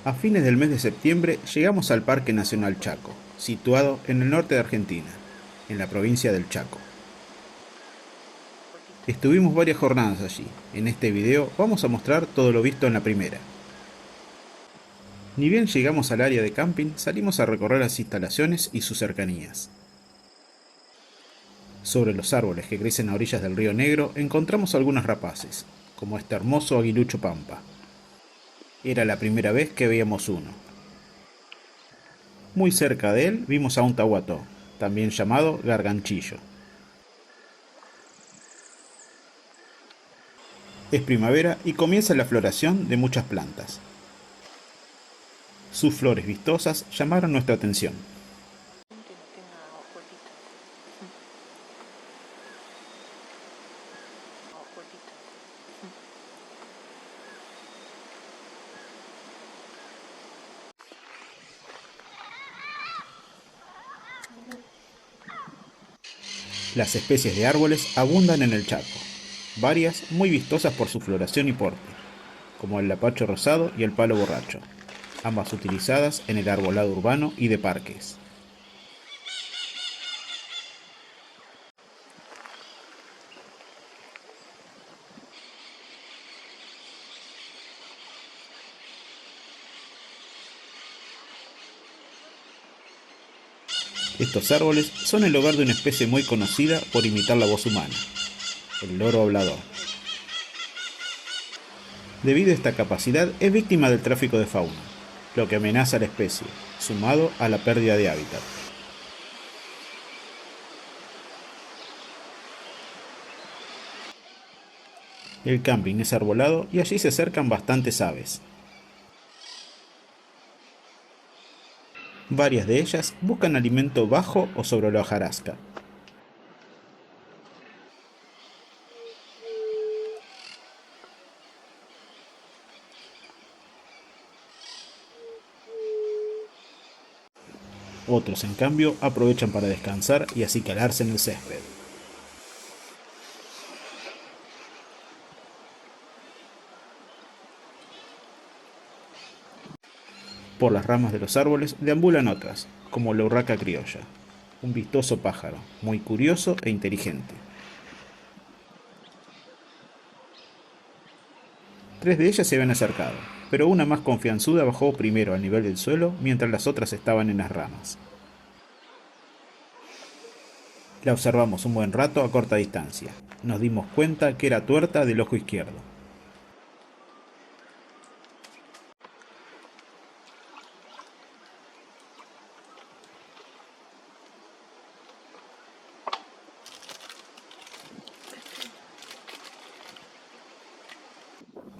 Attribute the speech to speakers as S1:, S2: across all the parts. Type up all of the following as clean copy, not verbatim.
S1: A fines del mes de septiembre llegamos al Parque Nacional Chaco, situado en el norte de Argentina, en la provincia del Chaco. Estuvimos varias jornadas allí. En este video vamos a mostrar todo lo visto en la primera. Ni bien llegamos al área de camping, salimos a recorrer las instalaciones y sus cercanías. Sobre los árboles que crecen a orillas del río Negro encontramos algunos rapaces, como este hermoso aguilucho pampa. Era la primera vez que veíamos uno. Muy cerca de él vimos a un tahuató, también llamado garganchillo. Es primavera y comienza la floración de muchas plantas. Sus flores vistosas llamaron nuestra atención. Las especies de árboles abundan en el Chaco, varias muy vistosas por su floración y porte, como el lapacho rosado y el palo borracho, ambas utilizadas en el arbolado urbano y de parques. Estos árboles son el hogar de una especie muy conocida por imitar la voz humana, el loro hablador. Debido a esta capacidad es víctima del tráfico de fauna, lo que amenaza a la especie, sumado a la pérdida de hábitat. El camping es arbolado y allí se acercan bastantes aves. Varias de ellas buscan alimento bajo o sobre la hojarasca. Otros, en cambio, aprovechan para descansar y acicalarse en el césped. Por las ramas de los árboles deambulan otras, como la urraca criolla, un vistoso pájaro, muy curioso e inteligente. Tres de ellas se habían acercado, pero una más confianzuda bajó primero al nivel del suelo mientras las otras estaban en las ramas. La observamos un buen rato a corta distancia. Nos dimos cuenta que era tuerta del ojo izquierdo.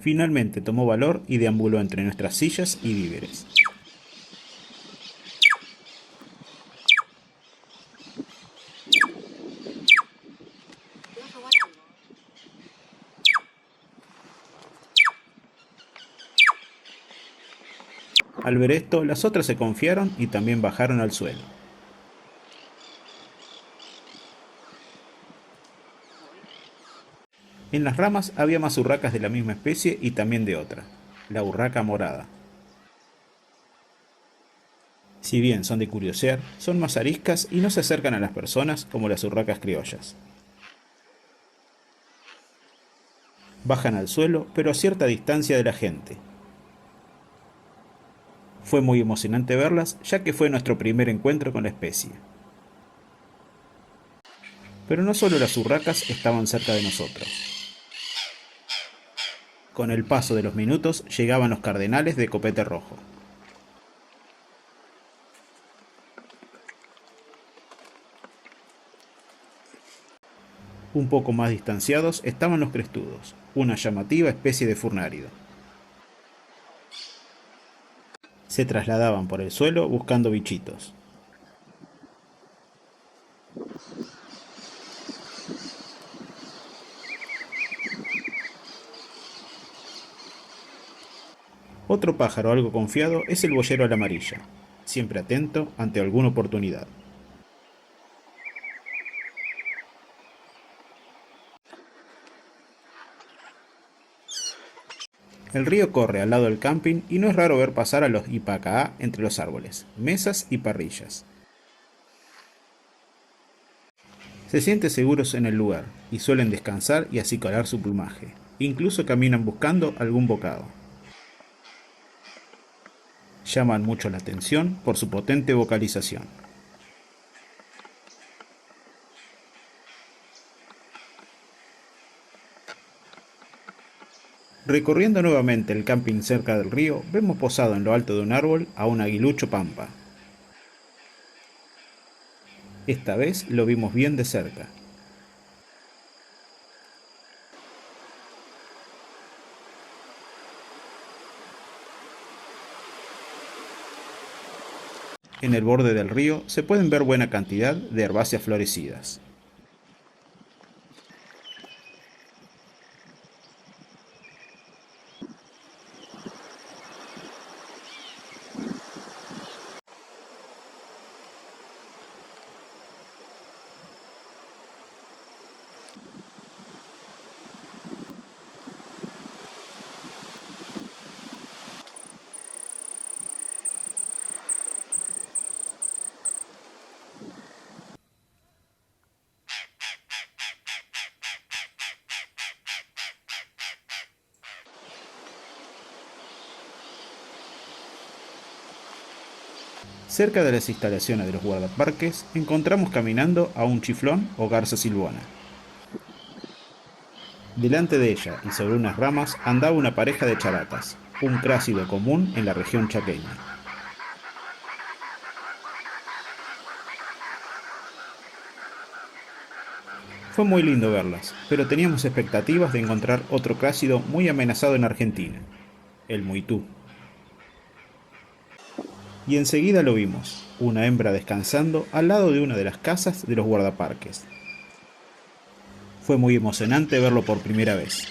S1: Finalmente tomó valor y deambuló entre nuestras sillas y víveres. Al ver esto, las otras se confiaron y también bajaron al suelo. En las ramas había más urracas de la misma especie y también de otra, la urraca morada. Si bien son de curiosear, son más ariscas y no se acercan a las personas como las urracas criollas. Bajan al suelo, pero a cierta distancia de la gente. Fue muy emocionante verlas, ya que fue nuestro primer encuentro con la especie. Pero no solo las urracas estaban cerca de nosotros. Con el paso de los minutos llegaban los cardenales de copete rojo. Un poco más distanciados estaban los crestudos, una llamativa especie de furnárido. Se trasladaban por el suelo buscando bichitos. Otro pájaro algo confiado es el boyero a la amarilla, siempre atento ante alguna oportunidad. El río corre al lado del camping y no es raro ver pasar a los Ipacaá entre los árboles, mesas y parrillas. Se sienten seguros en el lugar y suelen descansar y acicalar su plumaje. Incluso caminan buscando algún bocado. Llaman mucho la atención por su potente vocalización. Recorriendo nuevamente el camping cerca del río, vemos posado en lo alto de un árbol a un aguilucho pampa. Esta vez lo vimos bien de cerca. En el borde del río se pueden ver buena cantidad de herbáceas florecidas. Cerca de las instalaciones de los guardaparques encontramos caminando a un chiflón o garza silvana. Delante de ella y sobre unas ramas andaba una pareja de charatas, un crásido común en la región chaqueña. Fue muy lindo verlas, pero teníamos expectativas de encontrar otro crásido muy amenazado en Argentina, el muitú. Y enseguida lo vimos, una hembra descansando al lado de una de las casas de los guardaparques. Fue muy emocionante verlo por primera vez.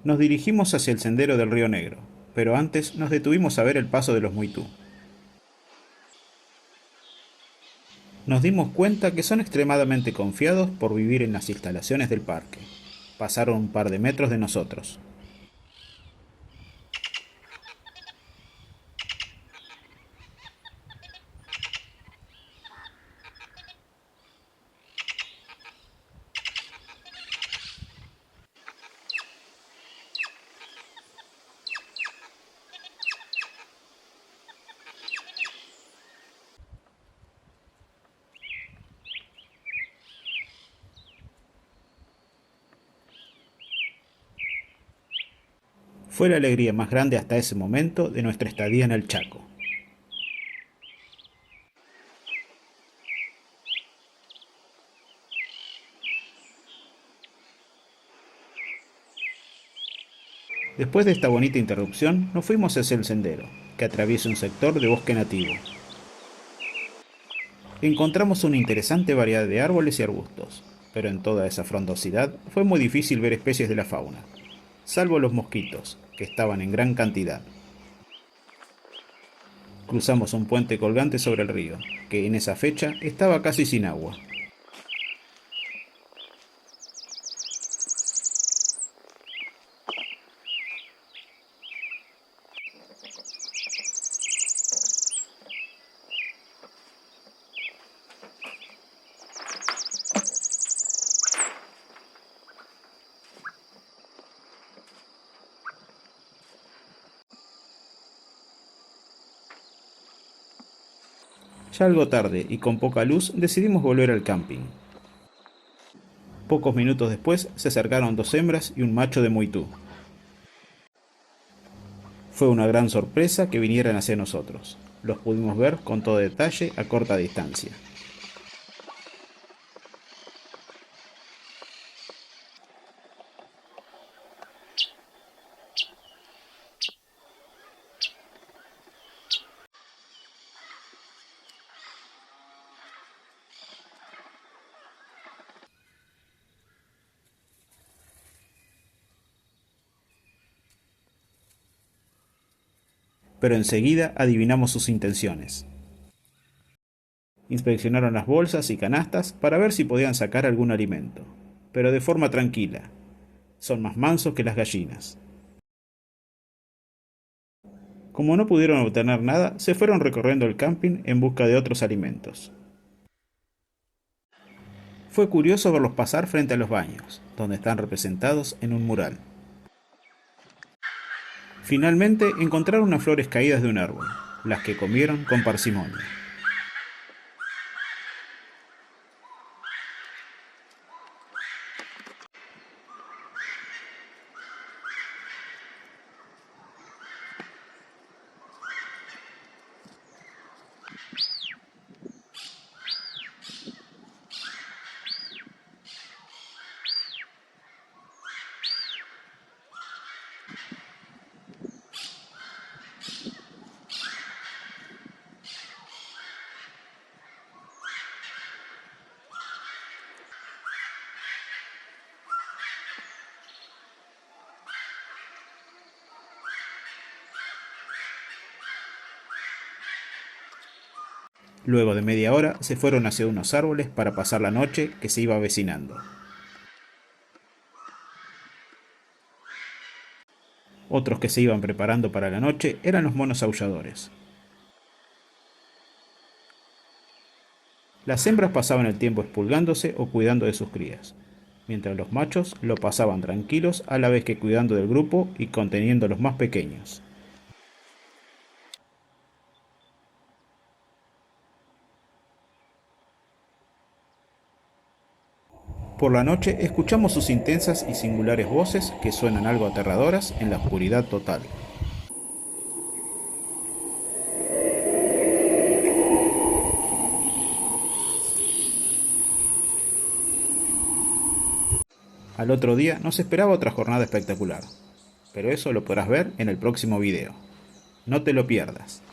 S1: Nos dirigimos hacia el sendero del Río Negro, pero antes nos detuvimos a ver el paso de los muitú. Nos dimos cuenta que son extremadamente confiados por vivir en las instalaciones del parque. Pasaron un par de metros de nosotros. Fue la alegría más grande hasta ese momento de nuestra estadía en el Chaco. Después de esta bonita interrupción, nos fuimos hacia el sendero, que atraviesa un sector de bosque nativo. Encontramos una interesante variedad de árboles y arbustos, pero en toda esa frondosidad fue muy difícil ver especies de la fauna, salvo los mosquitos, que estaban en gran cantidad. Cruzamos un puente colgante sobre el río, que en esa fecha estaba casi sin agua. Ya algo tarde y con poca luz decidimos volver al camping. Pocos minutos después se acercaron dos hembras y un macho de muitú. Fue una gran sorpresa que vinieran hacia nosotros. Los pudimos ver con todo detalle a corta distancia. Pero enseguida adivinamos sus intenciones. Inspeccionaron las bolsas y canastas para ver si podían sacar algún alimento, pero de forma tranquila. Son más mansos que las gallinas. Como no pudieron obtener nada, se fueron recorriendo el camping en busca de otros alimentos. Fue curioso verlos pasar frente a los baños, donde están representados en un mural. Finalmente encontraron unas flores caídas de un árbol, las que comieron con parsimonia. Luego de media hora se fueron hacia unos árboles para pasar la noche que se iba avecinando. Otros que se iban preparando para la noche eran los monos aulladores. Las hembras pasaban el tiempo expulgándose o cuidando de sus crías, mientras los machos lo pasaban tranquilos a la vez que cuidando del grupo y conteniendo a los más pequeños. Por la noche escuchamos sus intensas y singulares voces que suenan algo aterradoras en la oscuridad total. Al otro día nos esperaba otra jornada espectacular, pero eso lo podrás ver en el próximo video. No te lo pierdas.